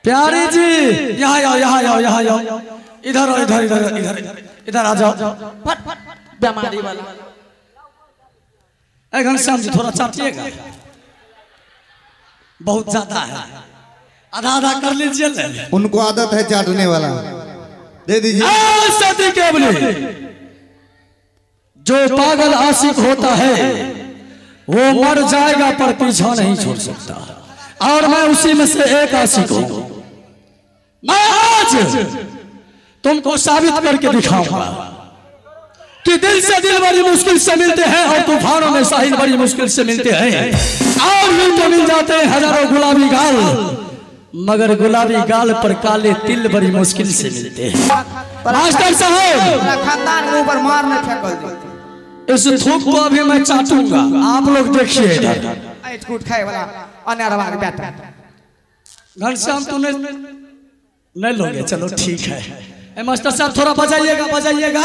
प्यारे जी यहाँ आओ, यहाँ आओ, यहाँ आओ, इधर आओ, इधर इधर इधर इधर आ जाओ। बीमारी वाला घनश्याम जी थोड़ा चाटिएगा, बहुत ज्यादा है, आधा आधा कर लीजिए। उनको आदत है चाटने वाला, दे दीजिए। सती केवली जो पागल आशिक होता है वो मर जाएगा पर पीछा नहीं छोड़ सकता, और मैं उसी में से एक आशिक हूं। मैं आज तुमको साबित करके दिखाऊंगा कि दिल से दिल बड़ी मुश्किल से मिलते हैं और तूफानों में साहिल बड़ी मुश्किल से मिलते हैं, और यूं तो मिल जाते हैं हजारों गुलाबी गाल, मगर गुलाबी गाल पर काले तिल बड़ी मुश्किल से मिलते हैं। मास्टर साहब खानदान के ऊपर मारने फेंकल दी। इस थूक को अभी मैं चाटूंगा, आप लोग देखिए। कूट खाए वाला अनरवा के बेटा घनश्याम तूने नहीं लोगे, चलो ठीक है। मास्टर साहब थोड़ा बजाइएगा, बजाइएगा,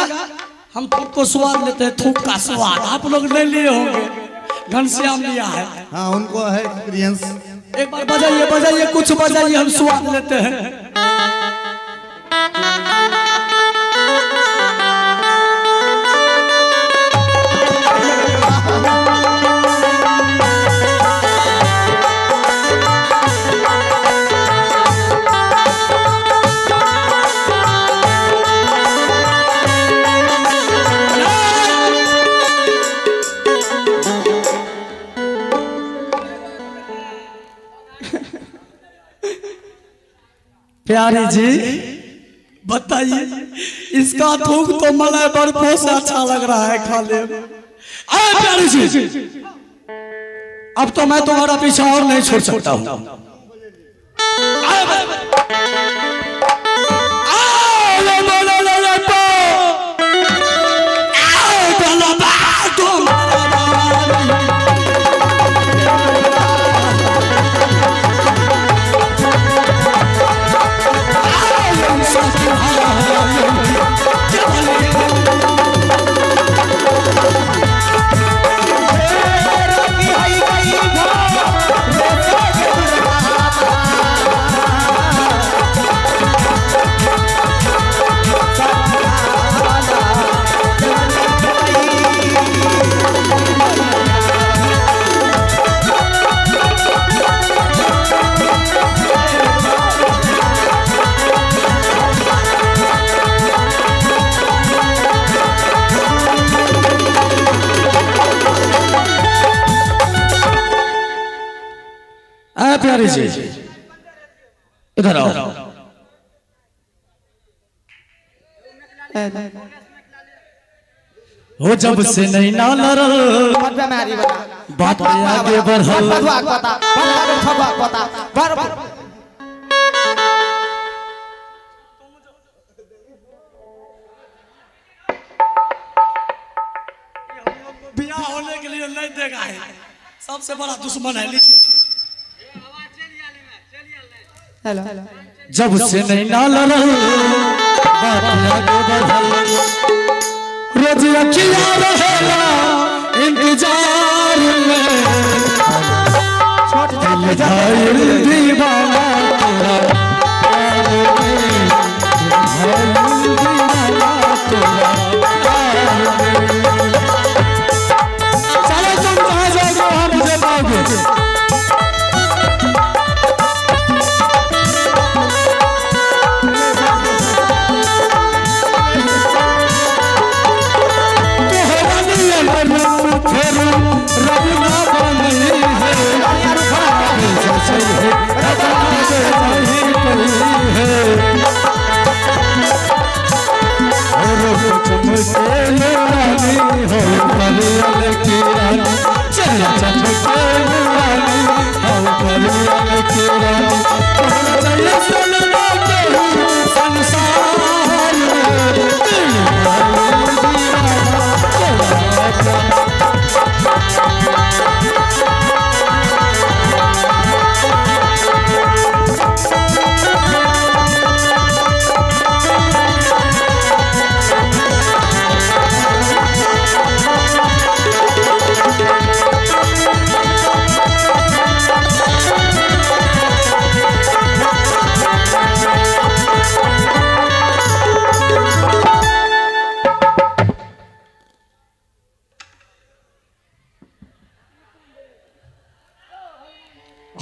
हम थूक को स्वाद लेते हैं, थूक का स्वाद आप लोग नहीं लिए होंगे, घनश्याम लिया है। हाँ उनको है एक्सपीरियंस। एक बार बजाइए, बजाइए, कुछ बजाइए, हम स्वाद लेते हैं। प्यारे जी बताइए, इसका थूक तो मलाई बर्फों से अच्छा लग रहा है खाने में। प्यारे जी अब तो मैं तुम्हारा पीछा और नहीं छोड़ सकता हूँ। प्यारे जी इधर आओ। हो जब से नहीं ना लड़ल बात आगे बढ़ल, बियाह होने के लिए नहीं देगा है, सबसे बड़ा दुश्मन है। लीजिए जब से नहीं ना लड़ल बात आगे बढ़ल, रोज अखिया रहेला इंतजार में, दिल दीवाना तेरा चलो तुम कहाँ जाओगे हम मुझे पाओगे। रब ना बनी है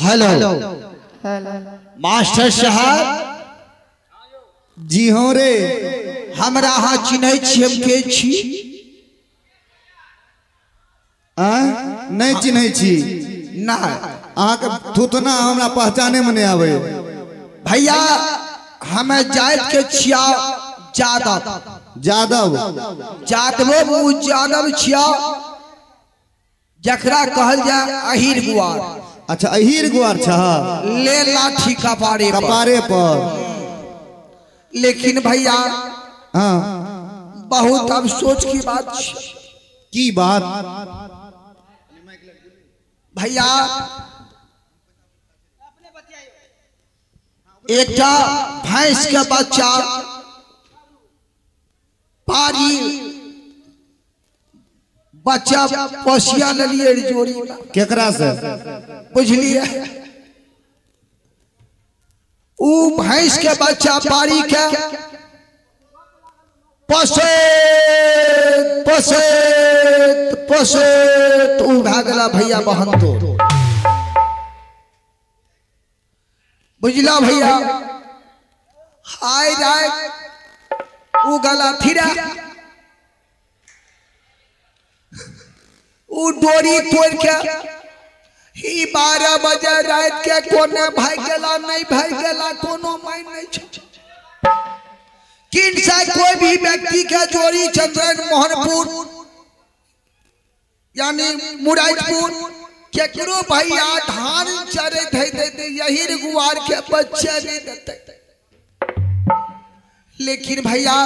हेलो मास्टर साहब जी हाँ रे हमरा अहाँ चिन्है छी हम के छी नहीं चिन्है छी ना अहाँके थुथना हमरा पहचाने में नहीं आवे भैया हमें जात के छिया जादव जादव जादव छिया जकरा कहल जा अहिर गुआर। अच्छा अहिर गुआर छ ले लाठी कपारे पर लेकिन भैया हाँ बहुत अफसोस की बात की बात भैया एक भैंस के बच्चा पारी बच्चा पोसिया लिए जोड़ी केकरा से बुझलिए उ भैंस के बच्चा पारी के पोसेत उ भा गला भैया बहन तो बुझला भैया हाय राय उ गला फिरा उ डोरी तोड़ के ही 12 बजे रात के कोने भाग गेला नहीं भाग गेला कोनो माइन नहीं छ किन से कोई भी व्यक्ति के जोड़ी चंद्रन मोहनपुर यानी मुरादपुर केकरो भैया धान चरे दे यही गुआर के बच्चे नहीं देते लेकिन भैया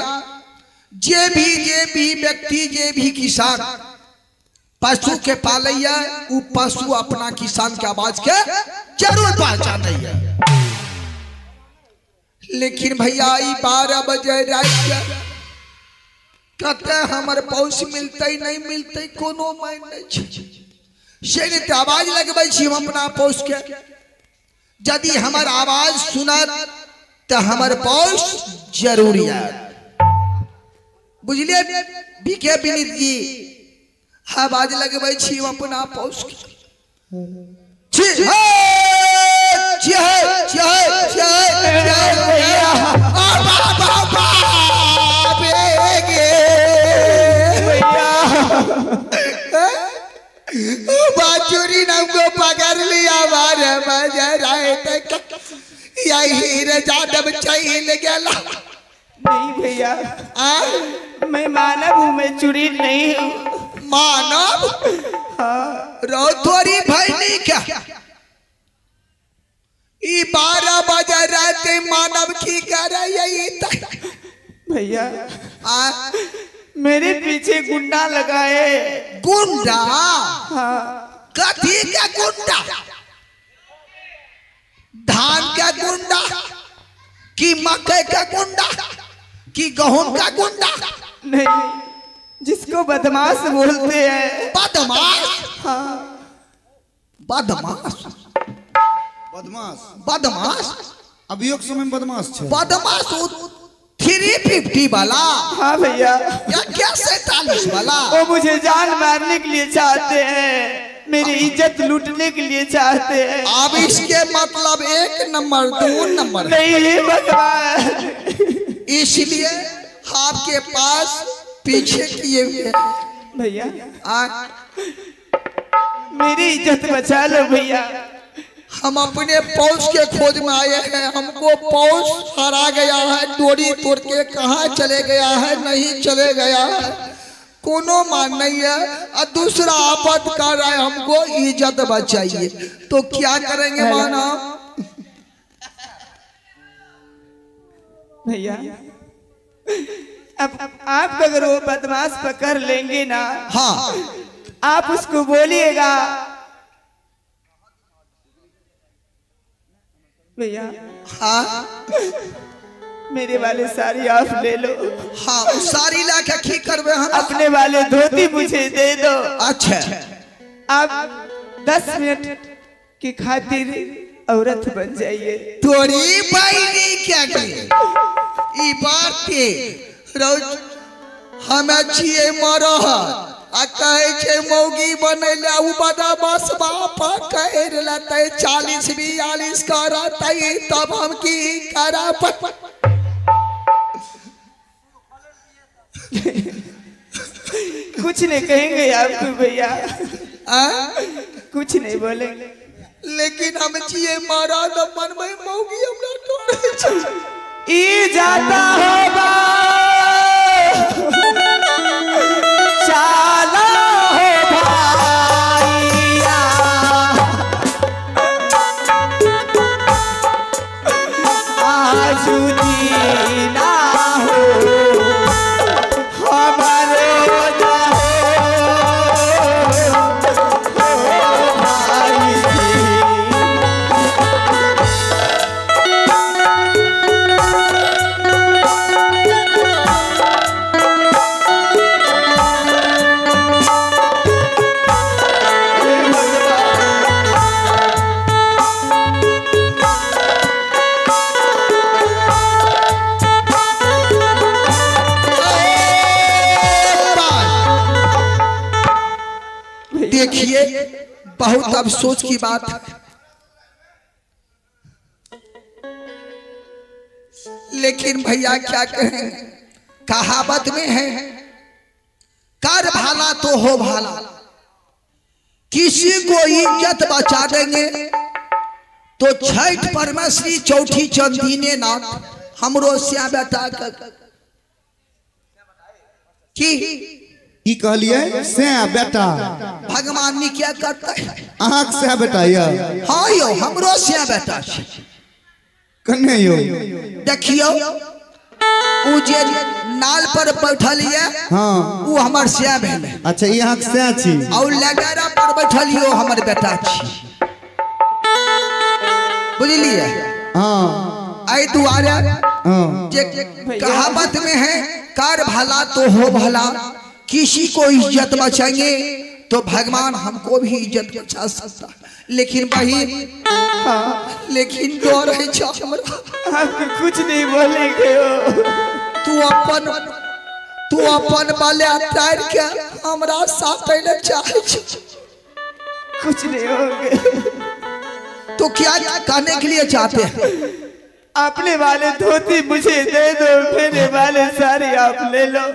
जे भी व्यक्ति जे भी किसान पशु के पालैया उ पशु अपना किसान के आवाज के जरूर पहचानैया लेकिन भैया 12 बजे रात कते हमर पौष मिलते नहीं मिलते कोनो मायने नहीं से ने आवाज लगबै छी हम अपना पौष के यदि हमर आवाज सुनत तो हमर पौष जरूरी है बुझलिए बीके विनीत जी आवाज लगबै छी हम अपना पौष के बाचुरी हमको पकड़ लिया हमारे बाजार आए तक यही जादव चल गया नहीं भैया मैं मानव हूँ मैं चुरी नहीं हूँ मानव रो थोड़ी भैनी क्या 12 बजे रात मानव की कर यही भैया मेरे पीछे गुंडा लगाए गुंडा कथी का गुंडा धान का गुंडा कि मकई का गुंडा कि गेहूं का गुंडा नहीं जिसको बदमाश बोलते हैं बदमाश बदमाश बदमाश अभियोग समय में बदमाश छे बदमाश 350 वाला हाँ भैया या क्या 47 वाला वो मुझे जान मारने के लिए चाहते हैं मेरी इज्जत लूटने के लिए चाहते हैं अब इसके मतलब 1 नंबर 2 नंबर नहीं भगवान इसलिए आपके पास पीछे किए हुए भैया मेरी इज्जत बचा लो भैया हम अपने पौष के खोज में आए हैं हमको पौष हरा गया है डोरी तोड़ के कहाँ चले गया है नहीं चले गया है कोनो मान नहीं है और दूसरा आपद कर रहा है हमको इज्जत बचाइए तो क्या करेंगे माना भैया अब आप अगर वो बदमाश पकड़ लेंगे ना हाँ आप उसको बोलिएगा भैया हाँ मेरे वाले साड़ी आप ले लो हाँ उस साड़ी ला के की करवे हम अपने वाले धोती मुझे दे दो अच्छा आप 10 मिनट की खातिर औरत बन जाइए तोरी बहनी क्या की ई बात के रोज हमें छिए मरह आ कहे छे मौगी बनेला उ बड़ा बस बापा कहे लते 40-42 करते तब हम की करा कुछ नहीं कहेंगे आपको भैया, कुछ नहीं बोलेंगे। लेकिन हम जिए मारा न मन में मौगी हमरा तोड़े छे ई जाता होगा चाला हो भाईया आजू दीना हो हमारे देखिए बहुत अफसोस की बात है, लेकिन भैया क्या कहें, कहावत में है कर भाला तो हो भाला, किसी को इज्जत बचा देंगे तो छठ परमेश्वरी चौथी चंदीने नाथ हमरो श्या बेटा की कहलिए से बेटा भगवान ने क्या करता है अहाँ से बेटा या हाँ यो हमरो से बेटा कन्ने यो देखियो उ जे नाल पर बैठल ये हाँ उ हमर से भेल। अच्छा यहाँ से छी और लगरा पर बैठल यो हमर बेटा छी, बुझलिए। हाँ आई दुआरे हाँ जे कहावत में है कर भला तो हो भला, किसी को इज्जत बचाएंगे तो भगवान हमको भी इज्जत बचा सकता, लेकिन बहन लेकिन डर है आपको कुछ नहीं बोलेंगे हो। तू अपन बाले तार के हमरा साथ ले चाहे कुछ नहीं होंगे। तो क्या करने के लिए चाहते हैं? अपने वाले धोती मुझे दे दो, मेरे वाले सारे आप ले लो।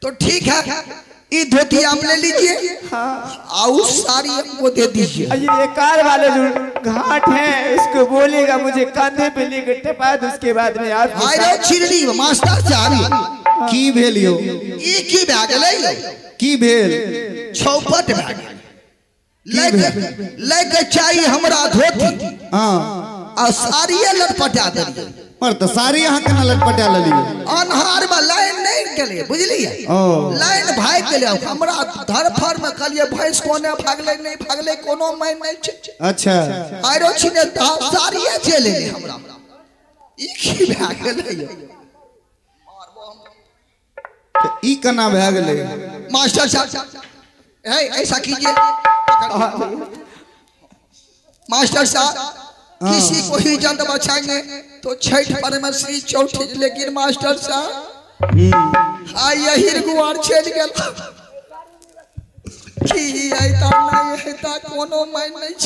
तो ठीक है ये धोती आप ले लीजिए और साड़ी हमको दे दीजिए। ये कार वाले जो घाट है इसको बोलेगा मुझे कंधे पे लेकर टपा दो, उसके बाद में आप आइरो चिरली मास्टर साहब की भेलियो ई की बैग ले की भेल छौपट बैग लेके चाहिए हमरा धोती हाँ और साड़ी लटपटा दे पर तो सारी यहाँ के लटपटा ललिए अनहार में लाइन नहीं गले बुझलिए, लाइन भाग गले हमरा धरफर में कहलिए भैंस कोने भागले नहीं भागले कोनो मैं नहीं। अच्छा आइरो छिने साड़िए चले हमरा ई की भाग गले ई कना भाग गले मास्टर साहब है ऐसा कीजिए मास्टर साहब किसी को ही इज्जत बचाएंगे तो छठ परमेश्वरी चौथी, लेकिन मास्टर साहब यही गुआर चल गल कि ऐता नहीं ऐता कोनो मैं नहीं छ।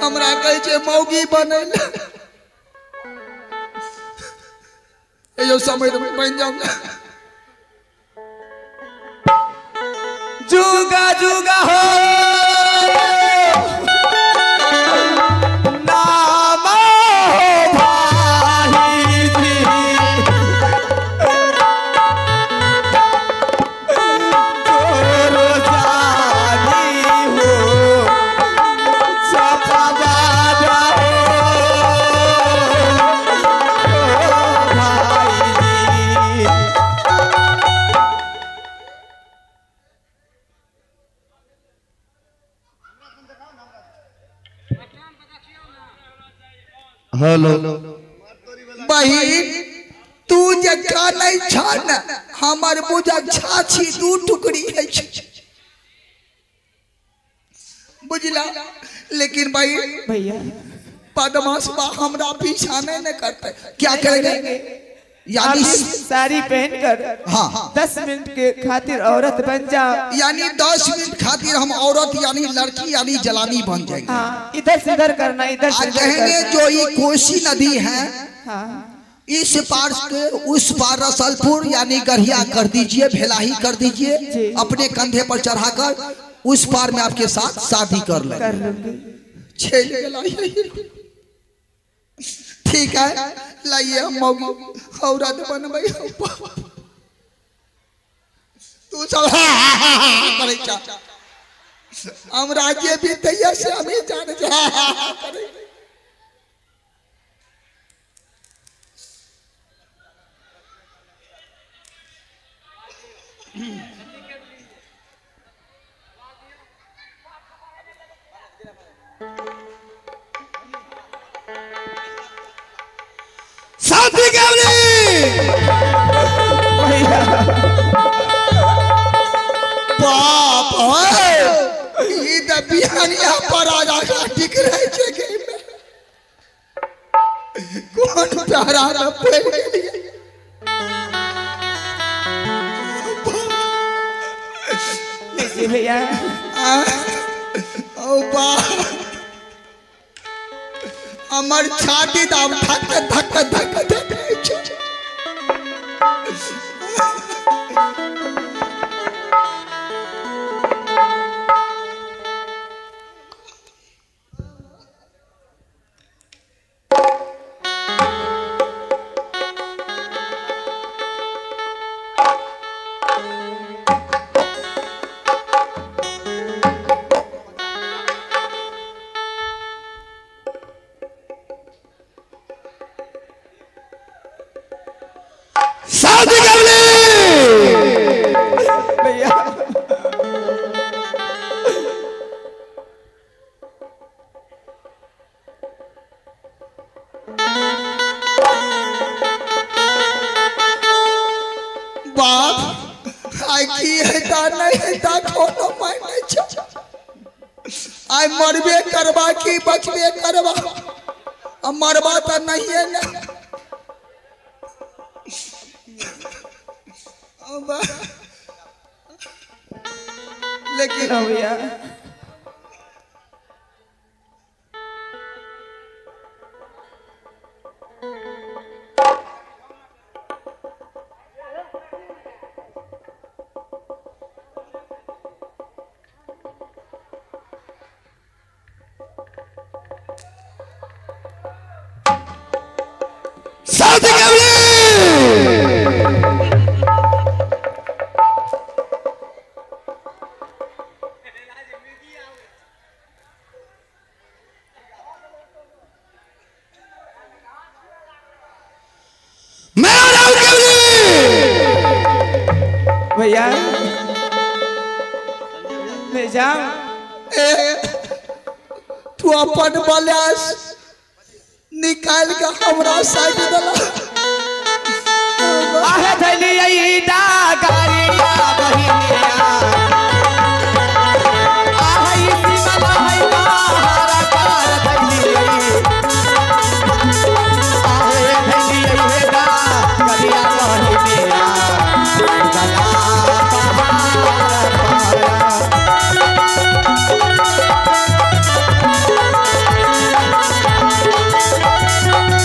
हमरा कहे छे मौगी बनल यो समय में बन जाऊंगा जुगा जुगा हो नाम हो भाई जी तोरो जानी हो छपावादा हो भाई जी। हेलो बहिन तू जका नहीं छान हमर बुझक छाछी दू टुकड़ी है बुझला, लेकिन भाई भैया बदमाश बा हमरा पीछा नहीं करते। क्या करेंगे? यानी साड़ी पहनकर हाँ 10 मिनट के खातिर औरत बन जाओ। यानी 10 मिनट खातिर हम औरत यानी लड़की यानी जलानी बन जाएंगे। हाँ, इधर से इधर करना, इधर से इधर कहेंगे करना। जो ये कोसी नदी है हाँ, इस पार से उस पार रसलपुर यानी गढ़िया कर दीजिए, भेलाही कर दीजिए, अपने कंधे पर चढ़ाकर उस पार में आपके साथ शादी कर कर लेंगे। लूंगी। ठीक है, लाइए हम औरत बनबै। तू सब करे चा हम राज्य भी तैयार से हमें जान जा। शादी बाप ये तो बिहानिया पर आ जाएगा। ठीक रहे कौन प्यारा ना भैया हमार छाती दाम धक धक धक धक। शादी भैया बाप आई की है ता नहीं है ता कोनो मायने छ। आई मरबे करबा की बचबे करबा, मरबा तो नहीं है ना। लेकिन भैया शादी भैया मैं जाऊं। तू अपन बलास निकाल के हमरा साइड दला। आहे धलिया गाड़िया बहिनिया